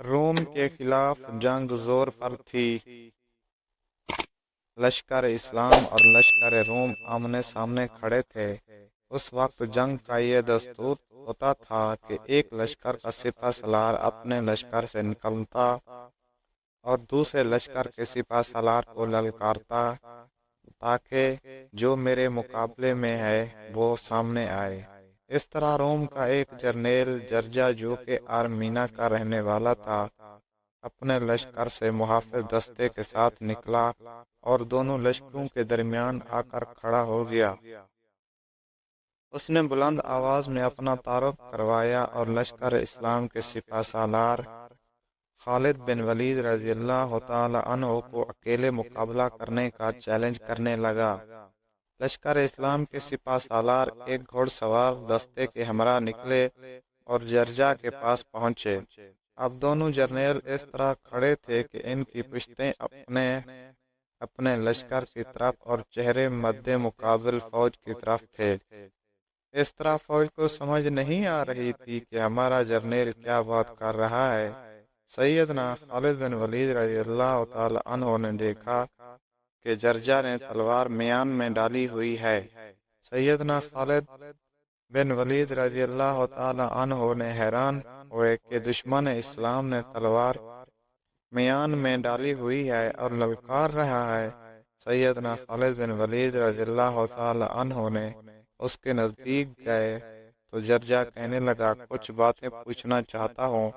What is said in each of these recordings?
روم کے خلاف جنگ زور پر تھی۔ لشکر اسلام اور لشکر روم آمنے سامنے کھڑے تھے۔ اس وقت جنگ کا یہ دستور ہوتا تھا کہ ایک لشکر کا سپہ سالار اپنے لشکر سے نکلتا اور دوسرے لشکر کے سپہ سالار کو للکارتا تاکہ جو میرے مقابلے میں ہے وہ سامنے آئے۔ اس طرح روم کا ایک جرنیل جرجا جو کہ آرمینا کا رہنے والا تھا اپنے لشکر سے محافظ دستے کے ساتھ نکلا اور دونوں لشکروں کے درمیان آ کر کھڑا ہو گیا۔ اس نے بلند آواز میں اپنا تعارف کروایا اور لشکر اسلام کے سپہ سالار خالد بن ولید رضی اللہ تعالی عنہ کو اکیلے مقابلہ کرنے کا چیلنج کرنے لگا۔ لشکر اسلام کے سپہ سالار ایک گھوڑ سوار دستے کے ہمراہ نکلے اور جرجا کے پاس پہنچے۔ اب دونوں جرنیل اس طرح کھڑے تھے کہ ان کی پشتیں اپنے لشکر کی طرف اور چہرے مد مقابل فوج کی طرف تھے۔ اس طرح فوج کو سمجھ نہیں آ رہی تھی کہ ہمارا جرنیل کیا بات کر رہا ہے۔ سیدنا خالد بن ولید رضی اللہ تعالی عنہ نے دیکھا کہ جرجا نے تلوار میان میں ڈالی ہوئی ہے۔ سیدنا خالد بن ولید رضی اللہ تعالی عنہ نے حیران ہوئے کہ دشمن اسلام نے تلوار میان میں ڈالی ہوئی ہے اور للکار رہا ہے۔ سیدنا خالد بن ولید رضی اللہ تعالی عنہ نے اس کے نزدیک گئے تو جرجا کہنے لگا، کچھ باتیں پوچھنا چاہتا ہوں،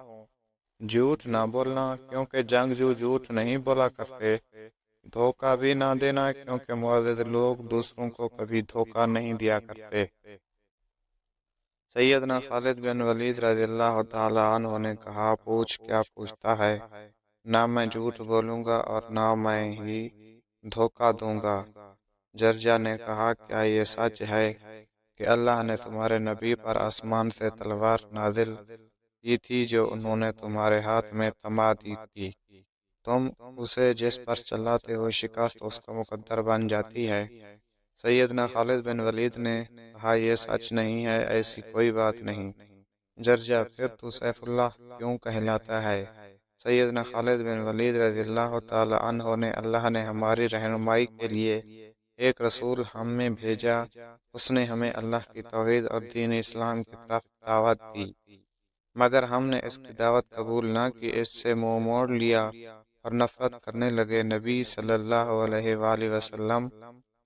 جھوٹ نہ بولنا کیونکہ جنگجو جھوٹ نہیں بولا کرتے، دھوکہ بھی نہ دینا کیونکہ معزز لوگ دوسروں کو کبھی دھوکہ نہیں دیا کرتے۔ سیدنا خالد بن ولید رضی اللہ تعالی عنہ نے کہا، پوچھ، کیا پوچھتا ہے؟ نہ میں جھوٹ بولوں گا اور نہ میں ہی دھوکہ دوں گا۔ جرجا نے کہا، کیا یہ سچ ہے کہ اللہ نے تمہارے نبی پر آسمان سے تلوار نازل کی تھی جو انہوں نے تمہارے ہاتھ میں تھما دی تھی؟ تم اسے جس پر چلاتے ہو شکست اس کا مقدر بن جاتی ہے۔ سیدنا خالد بن ولید نے کہا، یہ سچ نہیں ہے، ایسی کوئی بات نہیں۔ جرجا، پھر تو سیف اللہ کیوں کہلاتا ہے؟ سیدنا خالد بن ولید رضی اللہ تعالی عنہ نے، اللہ نے ہماری رہنمائی کے لیے ایک رسول ہم میں بھیجا، اس نے ہمیں اللہ کی توحید اور دین اسلام کی طرف دعوت دی، مگر ہم نے اس کی دعوت قبول نہ کی، اس سے منہ موڑ لیا اور نفرت کرنے لگے۔ نبی صلی اللہ علیہ وآلہ وسلم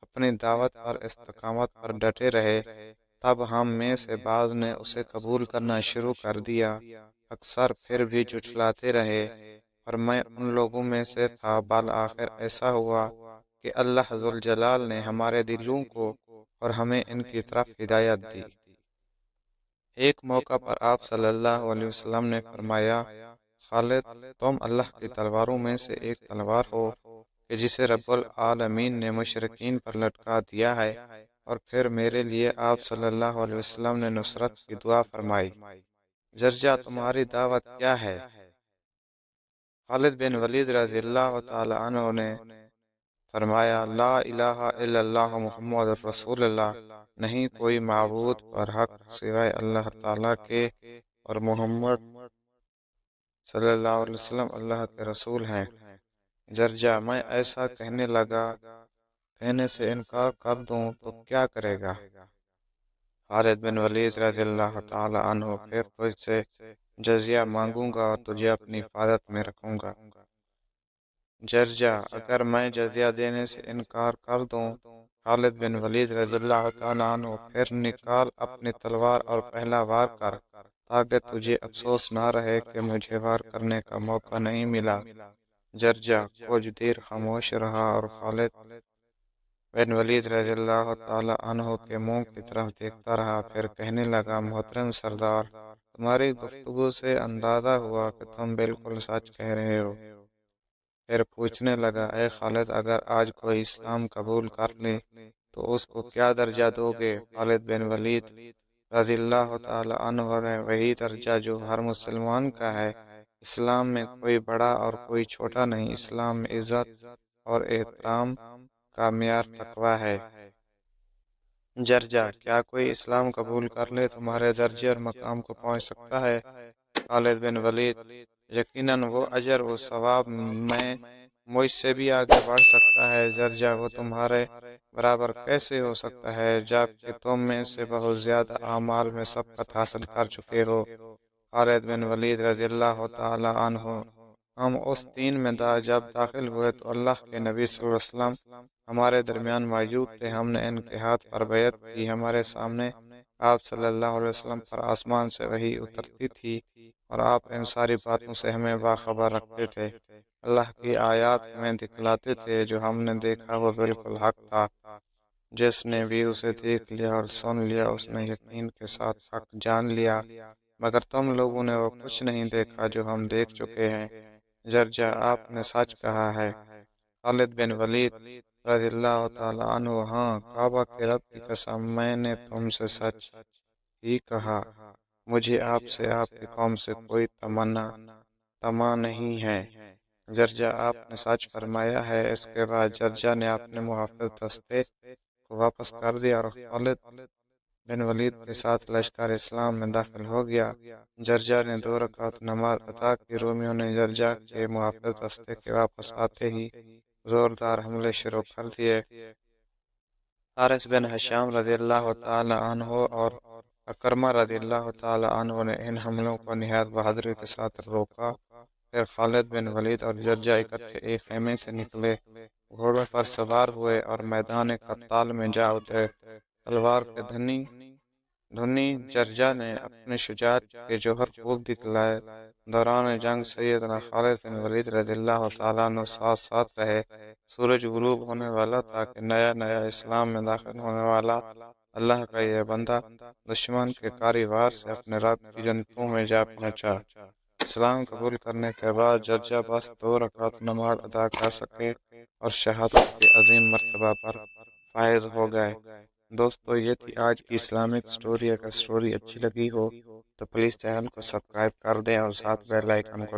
اپنی دعوت اور استقامت پر ڈٹے رہے، تب ہم میں سے بعض نے اسے قبول کرنا شروع کر دیا، اکثر پھر بھی جھٹلاتے رہے، اور میں ان لوگوں میں سے تھا۔ بالآخر ایسا ہوا کہ اللہ ذوالجلال نے ہمارے دلوں کو اور ہمیں ان کی طرف ہدایت دی۔ ایک موقع پر آپ صلی اللہ علیہ وسلم نے فرمایا، خالد، تم اللہ کی تلواروں میں سے ایک تلوار ہو کہ جسے رب العالمین نے مشرکین پر لٹکا دیا ہے، اور پھر میرے لیے آپ صلی اللہ علیہ وسلم نے نصرت کی دعا فرمائی۔ جرجا، تمہاری دعوت کیا ہے؟ خالد بن ولید رضی اللہ تعالی عنہ نے فرمایا، لا الہ الا اللہ محمد رسول اللہ، نہیں کوئی معبود پر حق سوائے اللہ تعالیٰ کے، اور محمد صلی اللہ علیہ وسلم اللہ کے رسول ہیں۔ جرجا، میں ایسا کہنے سے انکار کر دوں تو کیا کرے گا؟ خالد بن ولید رضی اللہ تعالی عنہ، پھر تجھ سے جزیہ مانگوں گا اور تجھے اپنی حفاظت میں رکھوں گا۔ جرجا، اگر میں جزیہ دینے سے انکار کر دوں؟ خالد بن ولید رضی اللہ تعالیٰ عنہ، پھر نکال اپنی تلوار اور پہلا وار کر تاکہ تجھے افسوس نہ رہے کہ مجھے وار کرنے کا موقع نہیں ملا۔ جرجا کچھ دیر خاموش رہا اور خالد بن ولید رضی اللہ تعالیٰ عنہ کے منہ کی طرف دیکھتا رہا، پھر کہنے لگا، محترم سردار، تمہاری گفتگو سے اندازہ ہوا کہ تم بالکل سچ کہہ رہے ہو۔ پھر پوچھنے لگا، اے خالد، اگر آج کوئی اسلام قبول کر لے تو اس کو کیا درجہ دو گے؟ خالد بن ولید رضی اللہ تعالی عنہ نے، وہی درجہ جو ہر مسلمان کا ہے۔ اسلام میں کوئی بڑا اور کوئی چھوٹا نہیں، اسلام میں عزت اور احترام کا معیار تقویٰ ہے۔ جرجا، کیا کوئی اسلام قبول کر لے تمہارے درجے اور مقام کو پہنچ سکتا ہے؟ خالد بن ولید یقیناً وہ اجر و ثواب میں مجھ سے بھی آگے بڑھ سکتا ہے۔ جرجا وہ تمہارے برابر کیسے ہو سکتا ہے جبکہ تم میں سے بہت زیادہ اعمال میں سبقت حاصل کر چکے ہو۔ خالد بن ولید رضی اللہ تعالی عنہ: ہم اس دین میں جب داخل ہوئے تو اللہ کے نبی صلی اللہ علیہ وسلم ہمارے درمیان موجود تھے۔ ہم نے ان کے ہاتھ پر بیعت کی۔ ہمارے سامنے آپ صلی اللہ علیہ وسلم پر آسمان سے وحی اترتی تھی اور آپ ان ساری باتوں سے ہمیں باخبر رکھتے تھے۔ اللہ کی آیات ہمیں دکھلاتے تھے، جو ہم نے دیکھا وہ بالکل حق تھا۔ جس نے بھی اسے دیکھ لیا اور سن لیا اس نے یقین کے ساتھ حق جان لیا، مگر تم لوگوں نے وہ کچھ نہیں دیکھا جو ہم دیکھ چکے ہیں۔ جرجا: آپ نے سچ کہا ہے۔ خالد بن ولید رضی اللہ تعالی عنہ: ہاں، کعبہ کے رب کی قسم، میں نے تم سے سچ ہی کہا۔ مجھے آپ سے آپ کی قوم سے کوئی طمع نہیں ہے۔ جرجا: آپ نے سچ فرمایا ہے۔ اس کے بعد جرجا نے اپنے محافظ دستے کو واپس کر دیا اور خالد بن ولید کے ساتھ لشکر اسلام میں داخل ہو گیا۔ جرجا نے 2 رکعت نماز ادا کی۔ رومیوں نے جرجا کے محافظ دستے کے واپس آتے ہی زوردار حملے شروع کر دیے۔ حارث بن ہشام رضی اللہ تعالی عنہ اور اکرمہ رضی اللہ تعالی عنہ نے ان حملوں کو نہایت بہادری کے ساتھ روکا۔ پھر خالد بن ولید اور جرجا اکٹھے ایک خیمے سے نکلے، گھوڑوں پر سوار ہوئے اور میدان قتال میں جا اترے۔ تلوار کے دھنی جرجا نے اپنے شجاعت کے جوہر خوب دکھلائے۔ دوران جنگ سیدنا خالد بن ولید رضی اللہ تعالیٰ عنہ ساتھ ساتھ رہے۔ سورج غروب ہونے والا تھا کہ نیا اسلام میں داخل ہونے والا اللہ کا یہ بندہ دشمن کے کاری وار سے اپنے رب کی جنتوں میں جا پہنچا۔ اسلام قبول کرنے کے بعد جرجا بس 2 رکعت نماز ادا کر سکے اور شہادت کے عظیم مرتبہ پر فائز ہو گئے۔ دوستو، یہ تھی آج کی اسلامک سٹوری۔ اگر سٹوری اچھی لگی ہو تو پلیز چینل کو سبسکرائب کر دیں اور ساتھ بیل آئیکن کو